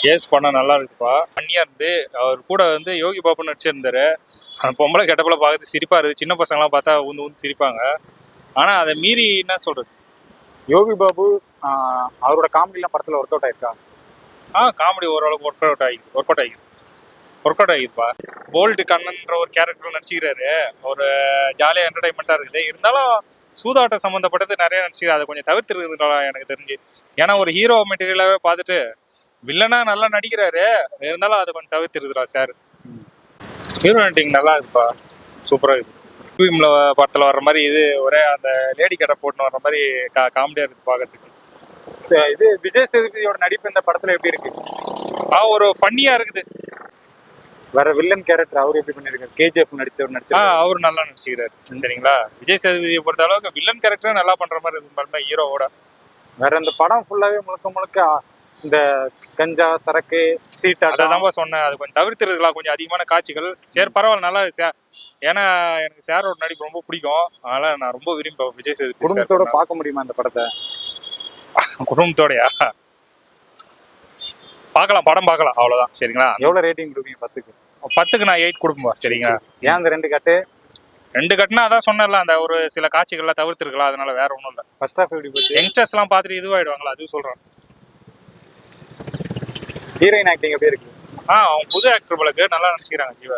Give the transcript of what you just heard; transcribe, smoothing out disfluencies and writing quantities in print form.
Case படம் நல்லா இருக்குப்பா. பண்ணியா இருந்து அவர் கூட வந்து யோகி பாபு நடிச்சிருந்தாரு. அந்த பொம்பளை கெட்டப்புல பார்த்து சிரிப்பா இருக்குது. சின்ன பசங்களாம் பார்த்தா ஊந்து ஊந்து சிரிப்பாங்க. ஆனா அதை மீறி என்ன சொல்றது? யோகி பாபு அவரோட காமெடிலாம் படத்துல ஒர்க் அவுட் ஆயிருக்கா? காமெடி ஓரளவுக்கு ஒர்க் அவுட் ஆகிருப்பா. போல்டு கண்ணன்ற ஒரு கேரக்டர் நடிச்சுக்கிறாரு. ஒரு ஜாலியாக என்டர்டைன்மெண்ட்டாக இருக்குது. இருந்தாலும் சூதாட்டம் சம்மந்தப்பட்டது நிறைய நடிச்சுக்கிறாரு. அதை கொஞ்சம் தவிர்த்துருக்குதுலாம் எனக்கு தெரிஞ்சு. ஏன்னா ஒரு ஹீரோ மெட்டீரியலாகவே பார்த்துட்டு வில்லனா நல்லா நடிக்கிறாரு. இருந்தாலும் அதை கொஞ்சம் தவிர்த்துருக்குறா சார். ஹீரோ ஆக்டிங் நல்லா இருக்குப்பா, சூப்பராக இருக்குது. ஃபிலிமில் படத்தில் வர்ற மாதிரி இது ஒரே அந்த லேடி கடை போட்டுன்னு வர்ற மாதிரி காமெடியாக இருக்குது பார்க்கறதுக்கு. இது விஜய் சேதுபதியோட நடிப்பு இந்த படத்துல எப்படி இருக்கு? ஒரு ஃபன்னியாக இருக்குது. வேற வில்லன் கேரக்டர் அவர் எப்படி பண்ணிருக்காரு? கேஜிஎஃப் நடிச்சவர் அவரு நல்லா நடிச்சுக்கிறாரு. சரிங்களா, விஜய் சேதுபதியை பொறுத்த அளவுக்கு வில்லன் கேரக்டர் நல்லா பண்ற மாதிரி இருக்கு ஹீரோவோட. வேற இந்த படம் ஃபுல்லாவே முழுக்க இந்த கஞ்சா சரக்கு சீட்டாட்டம் சொன்னேன். அது கொஞ்சம் தவிர்த்துருக்கலாம், கொஞ்சம் அதிகமான காட்சிகள். சரி பரவாயில்ல, நல்லா ஏன்னா எனக்கு சாரோட நடிப்பு ரொம்ப பிடிக்கும். அதனால நான் ரொம்ப விரும்பி விஜய் சேதுபதி. குடும்பத்தோட பார்க்க முடியுமா இந்த படத்தை? குடும்பத்தோடயா பார்க்கலாம், படம் பார்க்கலாம், அவ்வளவுதான். சரிங்களா. எவ்வளவு ரேட்டிங் கொடுப்பீங்க? 10க்கு நான் 8 கொடுப்போம். சரிங்களா. ஏன் அந்த 2 கட்டுனா அதான் சொன்னல, அந்த ஒரு சில காட்சிகள்லாம் தவிர்த்துருக்கலாம். அதனால வேற ஒன்றும் இல்லை. ஃபர்ஸ்ட் ஹாஃப் எப்படி போச்சு? யங்ஸ்டர்ஸ் எல்லாம் பார்த்துட்டு இதுவாயிடுவாங்களா, அது சொல்றேன். ஹீரோயின் ஆக்டிங் எப்படி இருக்கு? அவங்க புது ஆக்டர் போலக்கு நல்லா நடிச்சுக்கிறாங்க ஜீவா.